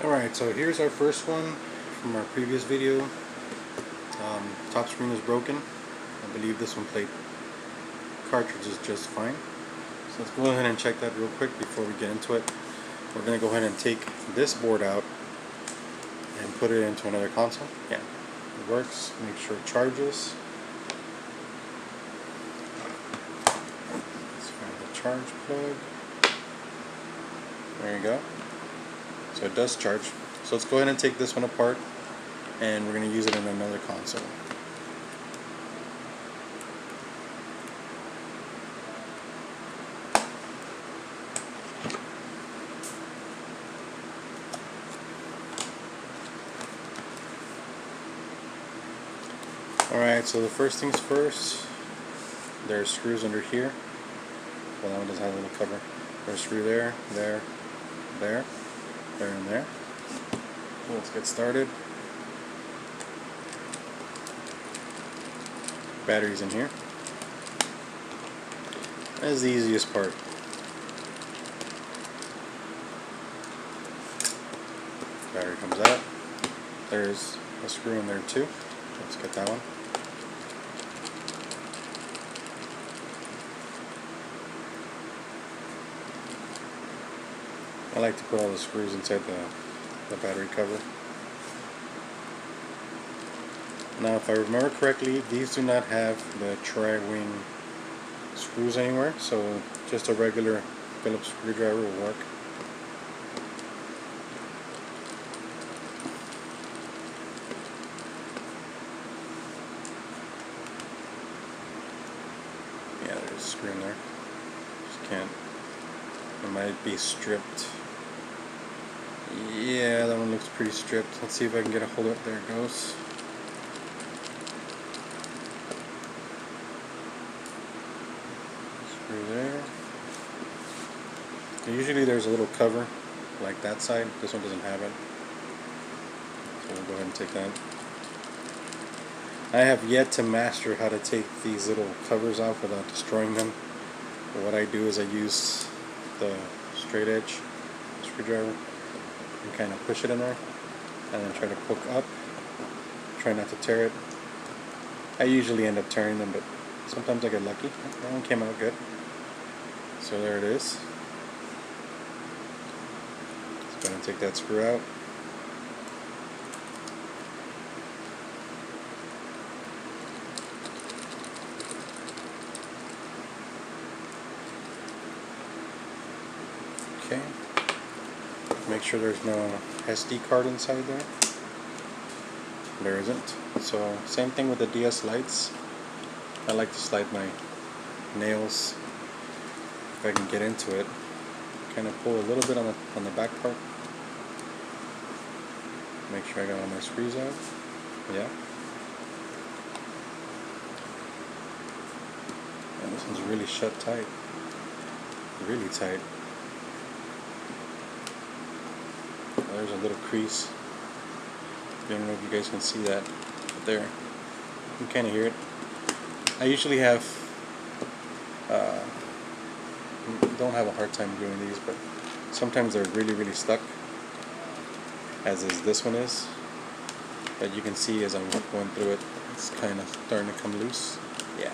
Alright, so here's our first one from our previous video. Top screen is broken. I believe this one played cartridges just fine. So let's go ahead and check that real quick before we get into it. We're going to go ahead and take this board out and put it into another console. Yeah, it works. Make sure it charges. Let's find the charge plug. There you go. So it does charge. So let's go ahead and take this one apart, and we're going to use it in another console. Alright, so the first things first, there's screws under here. Well, that one doesn't have a little cover. There's a screw there, there, and there. So let's get started. Batteries in here. That is the easiest part. Battery comes out. There's a screw in there too. Let's get that one. I like to put all the screws inside the battery cover. Now, if I remember correctly, these do not have the tri-wing screws anywhere, so just a regular Phillips screwdriver will work. Yeah, there's a screw in there. Just can't. It might be stripped. Yeah, that one looks pretty stripped. Let's see if I can get a hold of it. There it goes. Screw there. Usually there's a little cover like that side. This one doesn't have it. So we'll go ahead and take that. I have yet to master how to take these little covers off without destroying them. But what I do is I use the straight edge screwdriver and kind of push it in there and then try to poke up. Try not to tear it. I usually end up tearing them, but sometimes I get lucky. That one came out good. So there it is. Let's go ahead and take that screw out. Okay. Make sure there's no SD card inside there. There isn't. So same thing with the DS lights. I like to slide my nails if I can get into it. Kind of pull a little bit on the back part. Make sure I got all my screws out. Yeah. And this one's really shut tight. Really tight. There's a little crease. I don't know if you guys can see that, but there. You can kind of hear it. I usually don't have a hard time doing these, but sometimes they're really stuck, as is this one is. But you can see as I'm going through it, it's kind of starting to come loose. Yeah.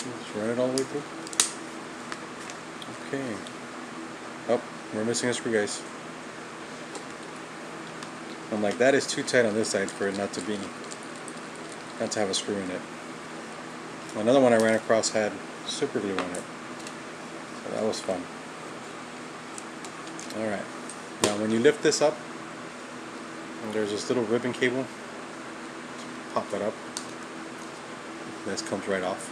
Let's run it all the way through. Okay. Oh, we're missing a screw, guys. I'm like, that is too tight on this side for it not to have a screw in it. Another one I ran across had super glue on it. So that was fun. Alright. Now when you lift this up, there's this little ribbon cable. Pop that up. This comes right off.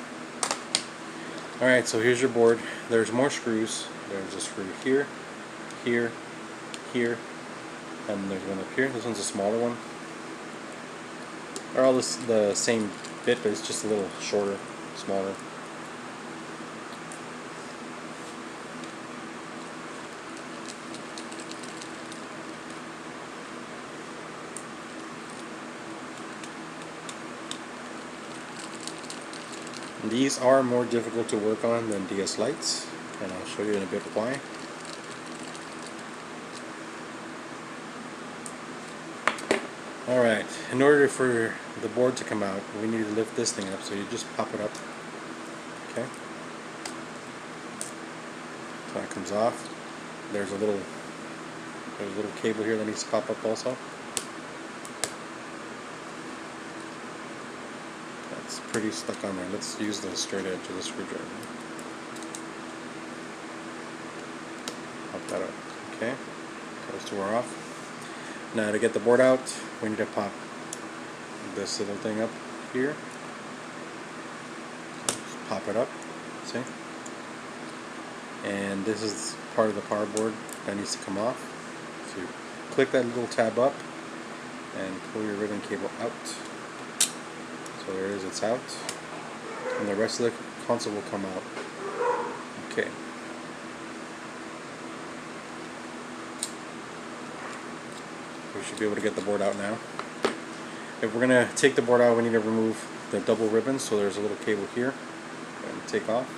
Alright, so here's your board. There's more screws. There's a screw here, here, here, and there's one up here. This one's a smaller one. They're all the same bit, but it's just a little shorter, smaller. These are more difficult to work on than DS lights. and I'll show you in a bit why. Alright, in order for the board to come out, we need to lift this thing up, so you just pop it up. Okay. So that comes off. There's a little cable here that needs to pop up also. That's pretty stuck on there. Let's use the straight edge of the screwdriver. Pop that up. Okay. Those two are off. Now to get the board out, we need to pop this little thing up here. Just pop it up, see? And this is part of the power board that needs to come off. So you click that little tab up and pull your ribbon cable out. So there it is, it's out. And the rest of the console will come out. Okay. We should be able to get the board out now. If we're going to take the board out, we need to remove the double ribbon, so there's a little cable here and take off.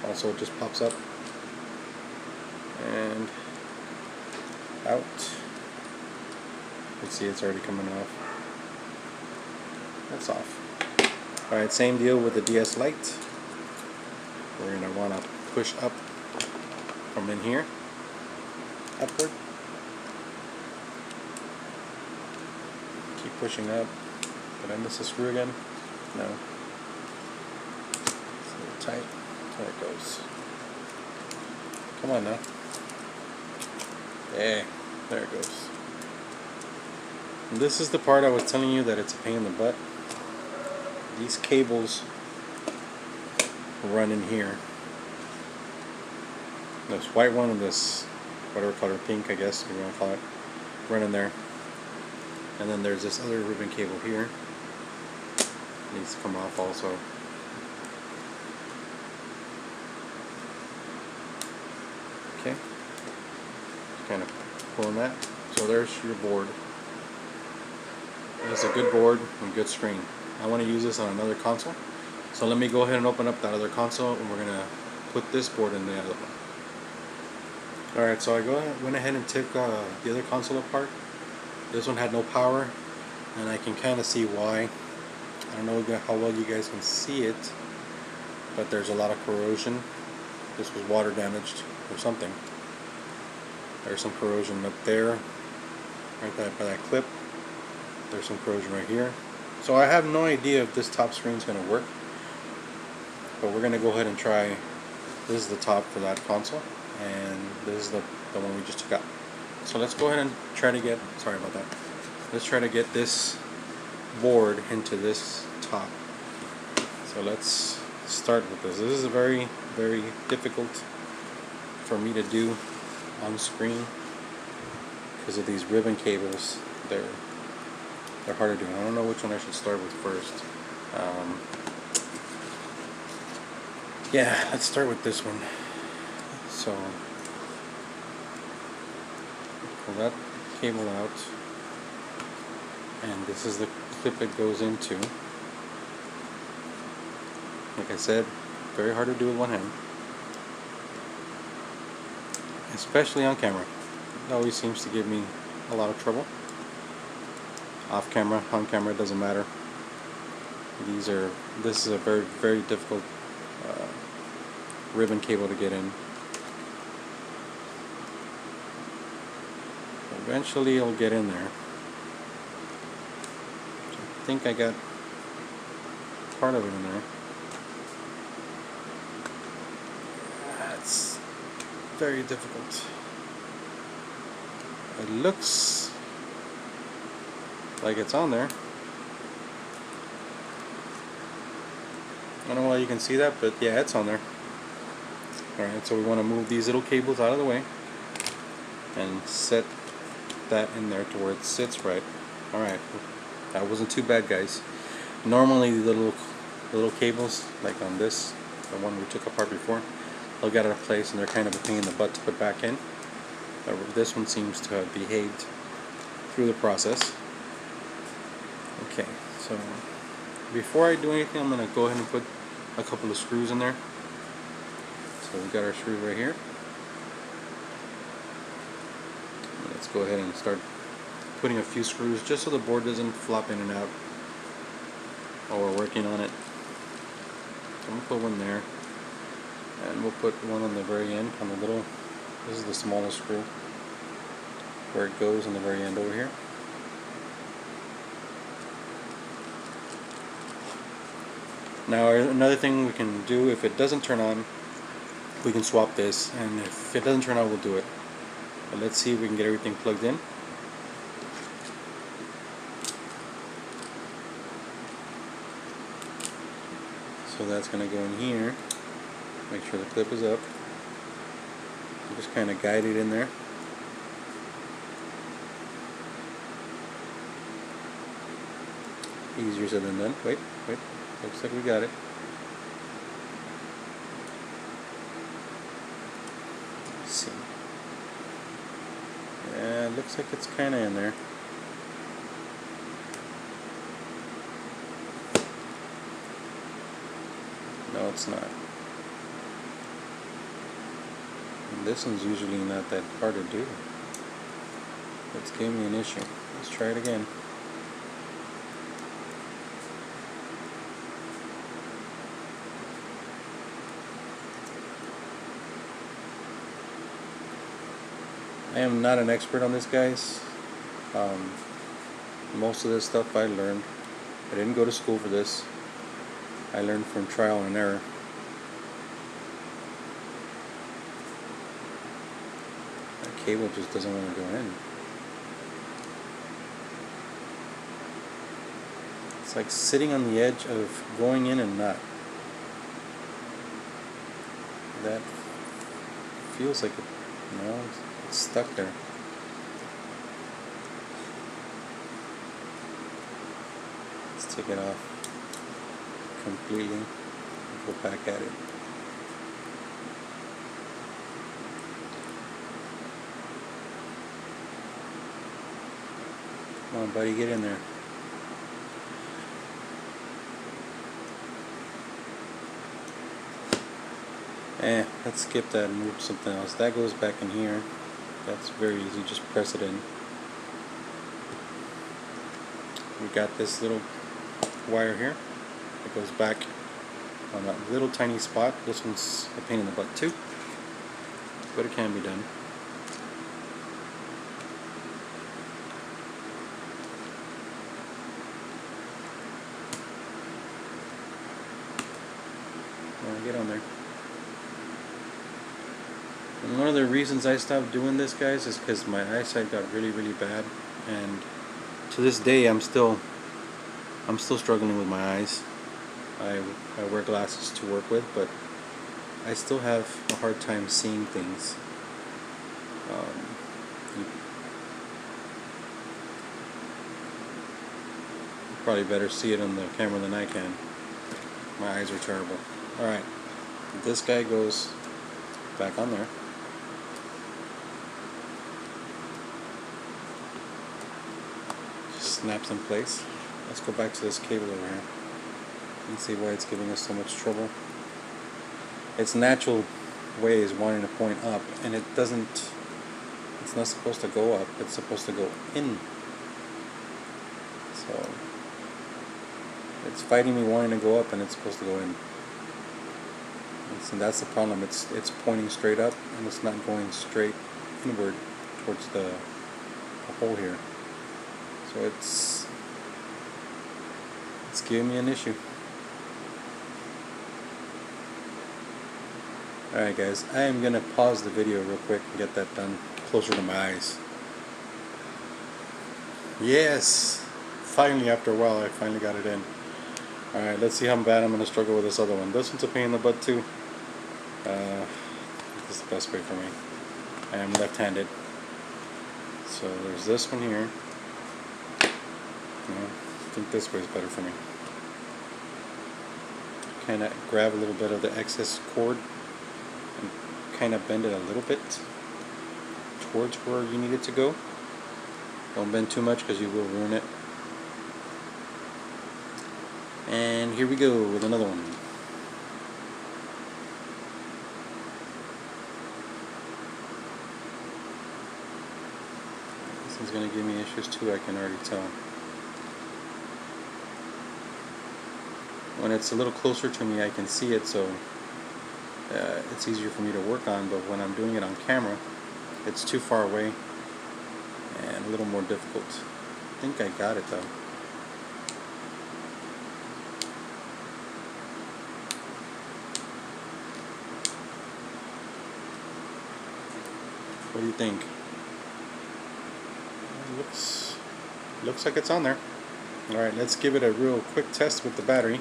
Also it just pops up and out. You see it's already coming off. That's off. Alright, same deal with the DS Lite. We're going to want to push up from in here, upward. Keep pushing up. Did I miss a screw again? No. It's a little tight. There it goes. Come on now. Yeah, there it goes. And this is the part I was telling you that it's a pain in the butt. These cables run in here. This white one and this whatever color, pink I guess you want to call it, run in there. And then there's this other ribbon cable here. It needs to come off also. Okay. Just kind of pulling that. So there's your board. It's a good board and good screen. I want to use this on another console. So let me go ahead and open up that other console and we're going to put this board in the other one. Alright, so I went ahead and took the other console apart. This one had no power, and I can kind of see why. I don't know how well you guys can see it, but there's a lot of corrosion. This was water damaged or something. There's some corrosion up there, right there by that clip. There's some corrosion right here. So I have no idea if this top screen is going to work, but we're going to go ahead and try. This is the top for that console, and this is the one we just took out. So let's go ahead and try to get, sorry about that, let's try to get this board into this top. So let's start with this. This is very, very difficult for me to do on screen because of these ribbon cables. They're hard to do. I don't know which one I should start with first. Yeah, let's start with this one. So pull that cable out, and this is the clip it goes into. Like I said, very hard to do with one hand, especially on camera. It always seems to give me a lot of trouble. Off camera, on camera, it doesn't matter. This is a very, very difficult ribbon cable to get in. Eventually it'll get in there. I think I got part of it in there. That's very difficult. It looks like it's on there. I don't know why you can see that, but yeah, it's on there. Alright, so we want to move these little cables out of the way and set that in there to where it sits right. Alright, that wasn't too bad, guys. Normally the little cables, like on this, the one we took apart before, they'll get out of place and they're kind of a pain in the butt to put back in. This one seems to have behaved through the process. Okay, so before I do anything, I'm going to go ahead and put a couple of screws in there. So So we got our screws right here. Let's go ahead and start putting a few screws just so the board doesn't flop in and out while we're working on it. So I'm going to put one there, and we'll put one on the very end on the little, this is the smallest screw where it goes on the very end over here. Now another thing we can do, if it doesn't turn on, we can swap this, and if it doesn't turn on, we'll do it. But let's see if we can get everything plugged in. So that's going to go in here. Make sure the clip is up. Just kind of guide it in there. Easier said than done. Wait. Looks like we got it. Let's see. Yeah, it looks like it's kind of in there. No, it's not. And this one's usually not that hard to do. It's giving me an issue. Let's try it again. I am not an expert on this, guys. Most of this stuff I learned. I didn't go to school for this. I learned from trial and error. That cable just doesn't want to go in. It's like sitting on the edge of going in and not. That feels like it, it's stuck there. Let's take it off completely and go back at it. Come on, buddy, get in there. Let's skip that and move to something else. That goes back in here. That's very easy, just press it in. We got this little wire here. It goes back on that little tiny spot. This one's a pain in the butt too, but it can be done. Get on there. And one of the reasons I stopped doing this, guys, is because my eyesight got really bad, and to this day I'm still struggling with my eyes. I wear glasses to work with, but I still have a hard time seeing things. You probably better see it on the camera than I can. My eyes are terrible. Alright, this guy goes back on there. Just snaps in place. Let's go back to this cable over here and see why it's giving us so much trouble. Its natural way is wanting to point up, and it doesn't. It's not supposed to go up, it's supposed to go in. So it's fighting me wanting to go up, and it's supposed to go in. And that's the problem. It's pointing straight up, and it's not going straight inward towards the hole here. So it's giving me an issue. Alright guys, I am going to pause the video real quick and get that done closer to my eyes. Yes! Finally, after a while, I finally got it in. Alright, let's see how bad I'm going to struggle with this other one. This one's a pain in the butt too. This is the best way for me. I am left-handed. So there's this one here. I think this way is better for me. Kind of grab a little bit of the excess cord and kind of bend it a little bit towards where you need it to go. Don't bend too much because you will ruin it. And here we go with another one. is going to give me issues too, I can already tell. When it's a little closer to me, I can see it, so it's easier for me to work on, but when I'm doing it on camera, it's too far away and a little more difficult. I think I got it though. What do you think? Looks like it's on there. Alright, let's give it a real quick test with the battery.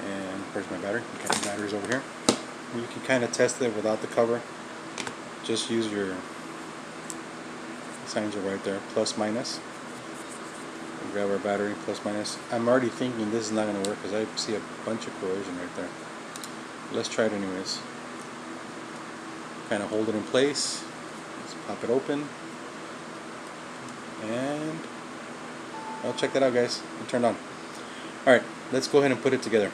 And where's my battery? Okay, the battery's over here. You can kind of test it without the cover. Just use your signs are right there, plus minus. Grab our battery, plus minus. I'm already thinking this is not going to work because I see a bunch of corrosion right there. Let's try it anyways. Kind of hold it in place. Let's pop it open. And well, check that out, guys. It turned on. Alright, let's go ahead and put it together.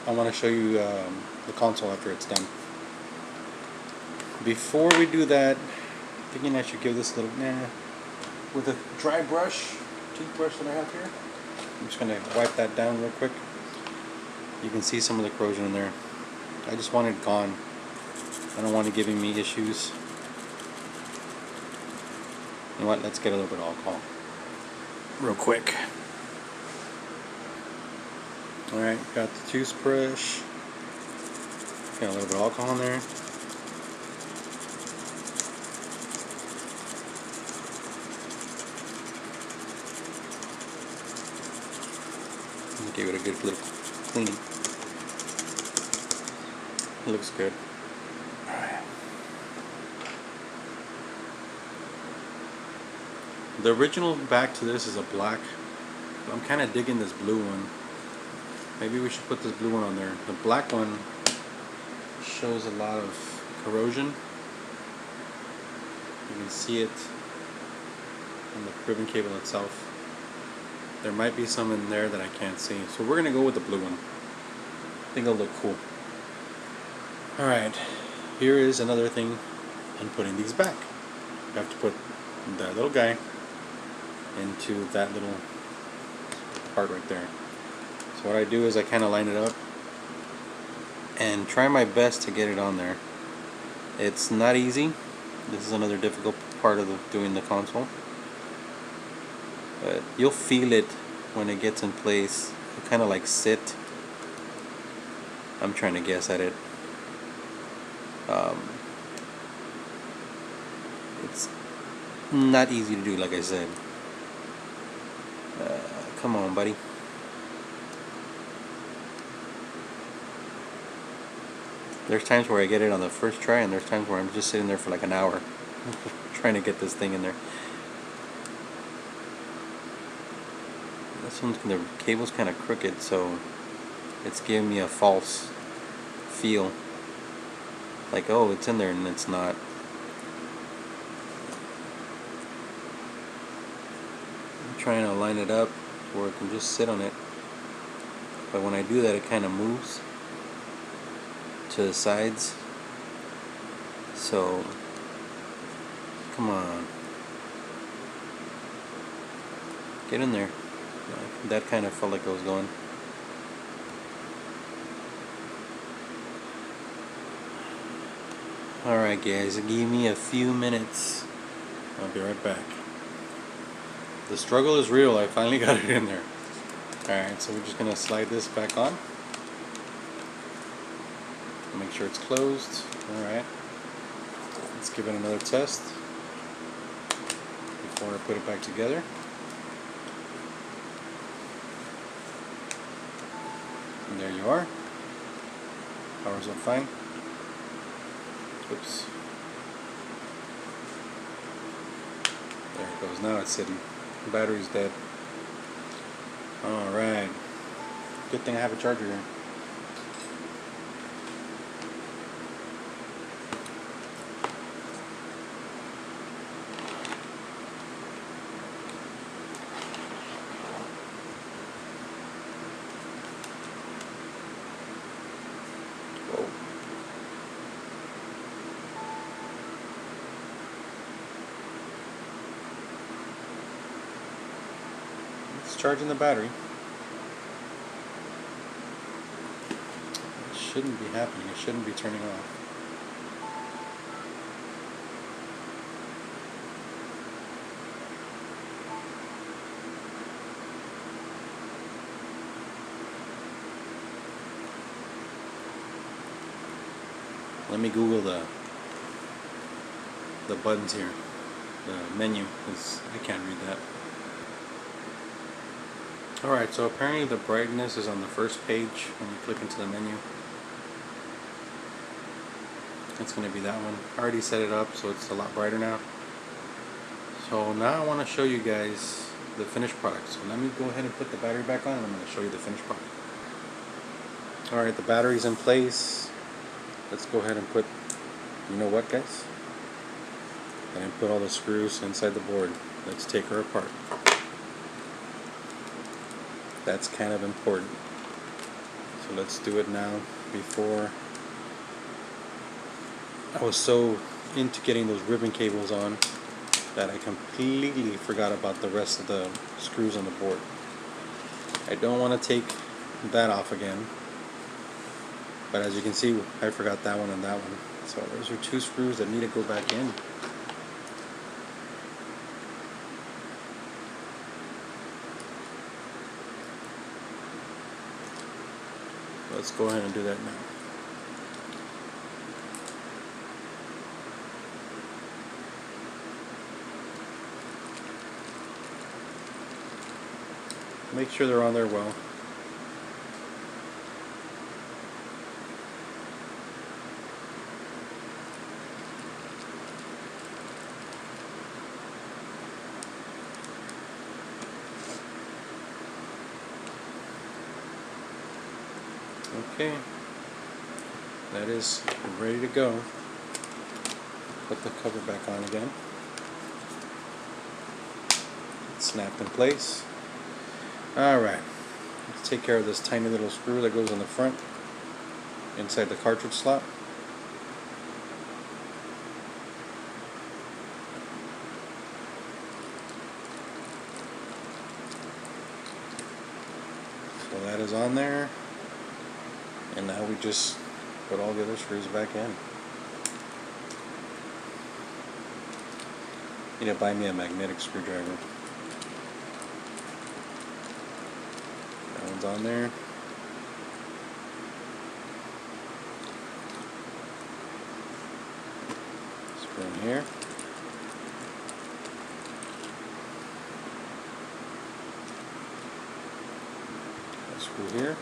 I want to show you the console after it's done. Before we do that, I'm thinking I should give this a little with a dry brush, toothbrush that I have here. I'm just going to wipe that down real quick. You can see some of the corrosion in there. I just want it gone. I don't want it giving me issues. You know what? Let's get a little bit of alcohol real quick. Alright, got the toothbrush. Got a little bit of alcohol in there. Give it a good little clean. It looks good. Alright. The original back to this is a black. I'm kind of digging this blue one. Maybe we should put this blue one on there. The black one shows a lot of corrosion. You can see it on the ribbon cable itself. There might be some in there that I can't see. So we're going to go with the blue one. I think it'll look cool. Alright, here is another thing on putting these back. You have to put that little guy into that little part right there. So what I do is I kind of line it up and try my best to get it on there. It's not easy. This is another difficult part of doing the console. But you'll feel it when it gets in place. It'll kind of like sit. I'm trying to guess at it. It's not easy to do, like I said. Come on, buddy. There's times where I get it on the first try, and there's times where I'm just sitting there for like an hour trying to get this thing in there. This one's, the cable's kind of crooked, so it's giving me a false feel. Like, oh, it's in there, and it's not. I'm trying to line it up where it can just sit on it. But when I do that, it kind of moves to the sides. So, come on. Get in there. That kind of felt like it was going. Alright guys, give me a few minutes. I'll be right back. The struggle is real. I finally got it in there. Alright, so we're just going to slide this back on. Make sure it's closed. Alright. Let's give it another test before I put it back together. And there you are. Power's up fine. Oops. There it goes. Now it's sitting. The battery's dead. Alright. Good thing I have a charger here. charging the battery. It shouldn't be happening. It shouldn't be turning off. Let me Google the buttons here, the menu, because I can't read that. Alright, so apparently the brightness is on the first page when you click into the menu. It's going to be that one. I already set it up so it's a lot brighter now. So now I want to show you guys the finished product. So let me go ahead and put the battery back on and I'm going to show you the finished product. Alright, the battery's in place. Let's go ahead and put, you know what guys? And put all the screws inside the board. Let's take her apart. That's kind of important. So let's do it now before I was so into getting those ribbon cables on that I completely forgot about the rest of the screws on the board. I don't want to take that off again. But as you can see, I forgot that one and that one. So those are two screws that need to go back in. Let's go ahead and do that now. Make sure they're on there well. Okay, that is ready to go. Put the cover back on again. It's snapped in place. Alright, let's take care of this tiny little screw that goes in the front inside the cartridge slot. So that is on there. And now we just put all the other screws back in. You need to buy me a magnetic screwdriver. That one's on there. Screw in here. A screw here.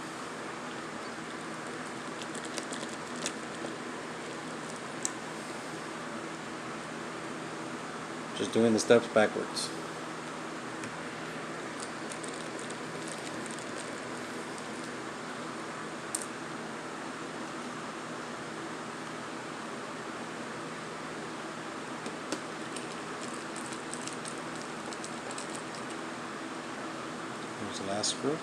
Just doing the steps backwards. Here's the last screw.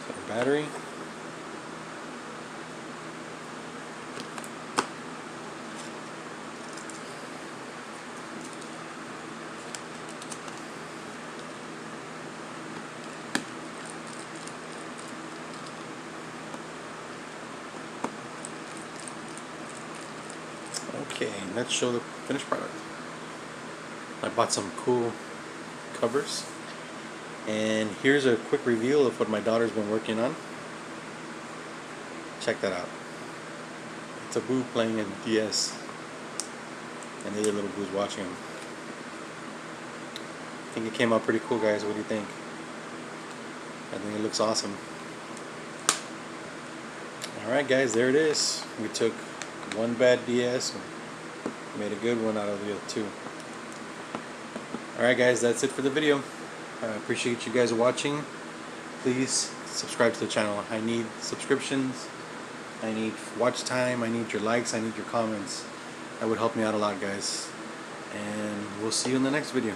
So the battery. Okay, let's show the finished product. I bought some cool covers, and here's a quick reveal of what my daughter's been working on. Check that out. It's a boo playing a DS, and the other little boo's watching him. I think it came out pretty cool, guys. What do you think? I think it looks awesome. Alright guys, there it is. We took one bad DS and made a good one out of the other two. Alright guys, that's it for the video. I appreciate you guys watching. Please subscribe to the channel. I need subscriptions, I need watch time, I need your likes, I need your comments. That would help me out a lot guys. And we'll see you in the next video.